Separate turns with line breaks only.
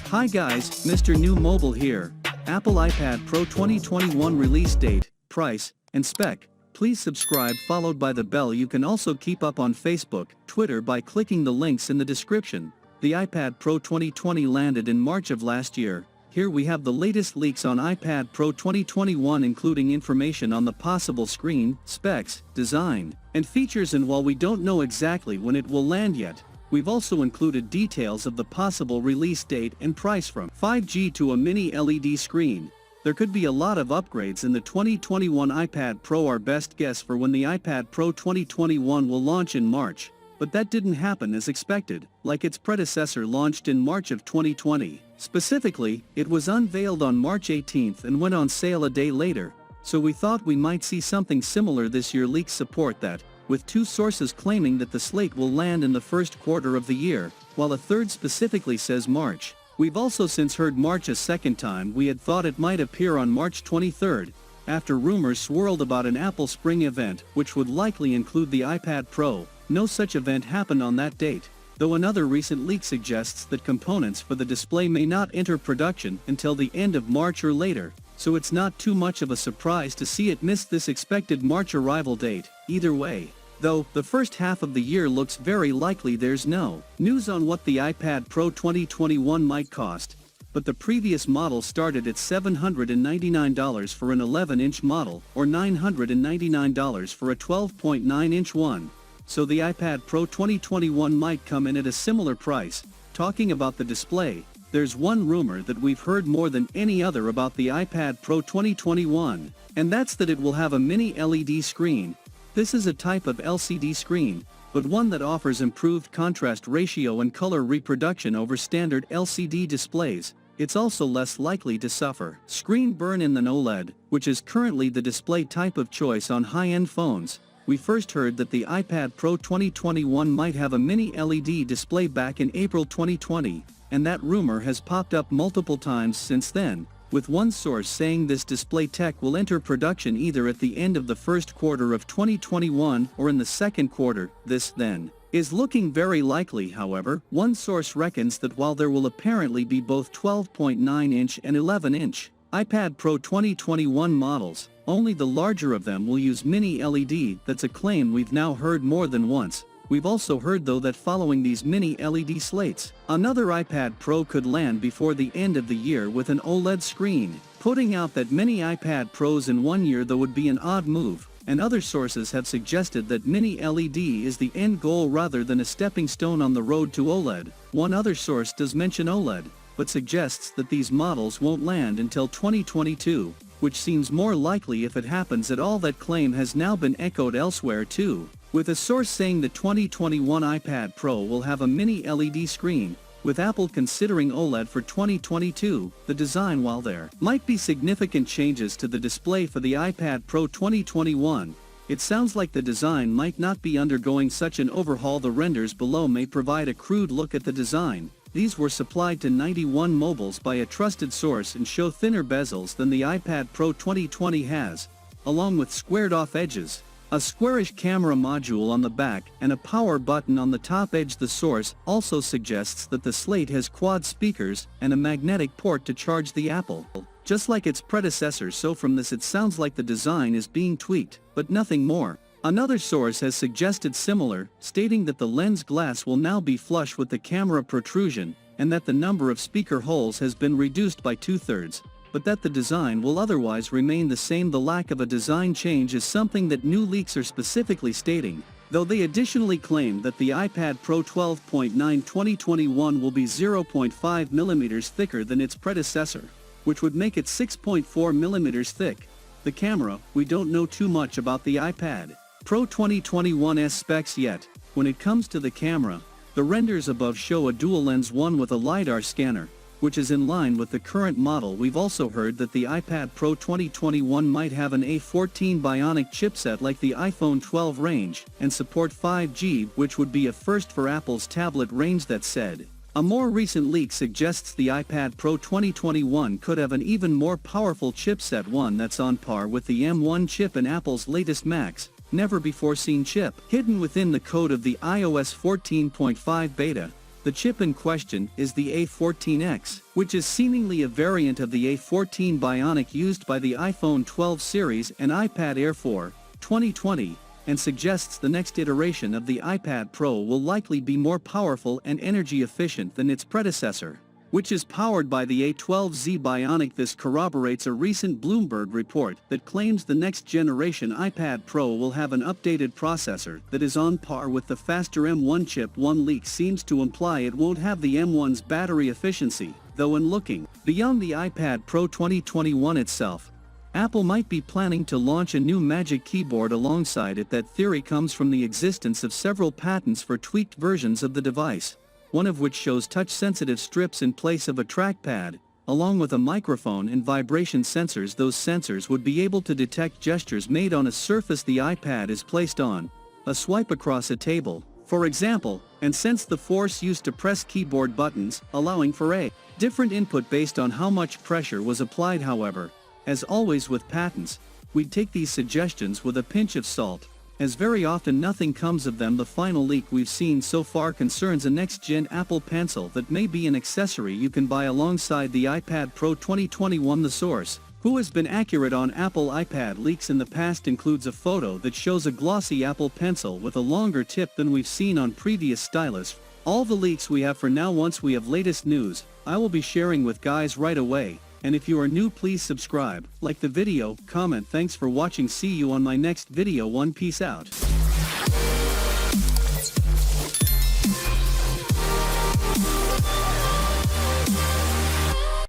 Hi guys, Mrnewmobile here. Apple iPad Pro 2021 release date, price, and spec. Please subscribe followed by the bell. You can also keep up on Facebook, Twitter by clicking the links in the description. The iPad Pro 2020 landed in March of last year. Here we have the latest leaks on iPad Pro 2021, including information on the possible screen, specs, design, and features, and while we don't know exactly when it will land yet, we've also included details of the possible release date and price, from 5G to a mini LED screen. There could be a lot of upgrades in the 2021 iPad Pro. Our best guess for when the iPad Pro 2021 will launch in March, but that didn't happen as expected, like its predecessor launched in March of 2020. Specifically, it was unveiled on March 18th and went on sale a day later, so we thought we might see something similar this year. Leaks support that, with two sources claiming that the slate will land in the first quarter of the year, while a third specifically says March. We've also since heard March a second time. We had thought it might appear on March 23rd, after rumors swirled about an Apple Spring event, which would likely include the iPad Pro. No such event happened on that date, though another recent leak suggests that components for the display may not enter production until the end of March or later, so it's not too much of a surprise to see it miss this expected March arrival date. Either way, though, the first half of the year looks very likely. There's no news on what the iPad Pro 2021 might cost, but the previous model started at $799 for an 11-inch model, or $999 for a 12.9-inch one. So the iPad Pro 2021 might come in at a similar price. Talking about the display, there's one rumor that we've heard more than any other about the iPad Pro 2021, and that's that it will have a mini LED screen. This is a type of LCD screen, but one that offers improved contrast ratio and color reproduction over standard LCD displays. It's also less likely to suffer screen burn in than OLED, which is currently the display type of choice on high-end phones. We first heard that the iPad Pro 2021 might have a mini LED display back in April 2020, and that rumor has popped up multiple times since then, with one source saying this display tech will enter production either at the end of the first quarter of 2021 or in the second quarter. This, then, is looking very likely. However, one source reckons that while there will apparently be both 12.9-inch and 11-inch iPad Pro 2021 models, only the larger of them will use mini LED. That's a claim we've now heard more than once. We've also heard, though, that following these mini LED slates, another iPad Pro could land before the end of the year with an OLED screen. Putting out that many iPad Pros in 1 year, though, would be an odd move, and other sources have suggested that mini LED is the end goal rather than a stepping stone on the road to OLED. One other source does mention OLED, but suggests that these models won't land until 2022, which seems more likely if it happens at all. That claim has now been echoed elsewhere too, with a source saying the 2021 iPad Pro will have a mini LED screen, with Apple considering OLED for 2022. The design, while there might be significant changes to the display for the iPad Pro 2021, it sounds like the design might not be undergoing such an overhaul. The renders below may provide a crude look at the design. These were supplied to Mrnewmobile by a trusted source and show thinner bezels than the iPad Pro 2020 has, along with squared-off edges, a squarish camera module on the back, and a power button on the top edge. The source also suggests that the slate has quad speakers and a magnetic port to charge the Apple, just like its predecessor. So from this, it sounds like the design is being tweaked, but nothing more. Another source has suggested similar, stating that the lens glass will now be flush with the camera protrusion, and that the number of speaker holes has been reduced by 2/3, but that the design will otherwise remain the same. The lack of a design change is something that new leaks are specifically stating, though they additionally claim that the iPad Pro 12.9 2021 will be 0.5 mm thicker than its predecessor, which would make it 6.4 mm thick. The camera, we don't know too much about the iPad Pro 2021's specs yet. When it comes to the camera, the renders above show a dual lens, one with a LiDAR scanner, which is in line with the current model. We've also heard that the iPad Pro 2021 might have an A14 Bionic chipset like the iPhone 12 range, and support 5G, which would be a first for Apple's tablet range. That said, a more recent leak suggests the iPad Pro 2021 could have an even more powerful chipset, one that's on par with the M1 chip in Apple's latest Macs. Never-before-seen chip, hidden within the code of the iOS 14.5 beta. The chip in question is the A14X, which is seemingly a variant of the A14 Bionic used by the iPhone 12 series and iPad Air 4, 2020, and suggests the next iteration of the iPad Pro will likely be more powerful and energy efficient than its predecessor, which is powered by the A12Z Bionic. This corroborates a recent Bloomberg report that claims the next generation iPad Pro will have an updated processor that is on par with the faster M1 chip. One leak seems to imply it won't have the M1's battery efficiency, though in looking beyond the iPad Pro 2021 itself, Apple might be planning to launch a new Magic Keyboard alongside it. That theory comes from the existence of several patents for tweaked versions of the device, one of which shows touch-sensitive strips in place of a trackpad, along with a microphone and vibration sensors. Those sensors would be able to detect gestures made on a surface the iPad is placed on, a swipe across a table, for example, and sense the force used to press keyboard buttons, allowing for a different input based on how much pressure was applied. However, as always with patents, we'd take these suggestions with a pinch of salt, as very often nothing comes of them. The final leak we've seen so far concerns a next-gen Apple Pencil that may be an accessory you can buy alongside the iPad Pro 2021. The source, who has been accurate on Apple iPad leaks in the past, includes a photo that shows a glossy Apple Pencil with a longer tip than we've seen on previous stylus. All the leaks we have for now. Once we have latest news, I will be sharing with guys right away. And if you are new, please subscribe, like the video, comment. Thanks for watching. See you on my next video. Peace out.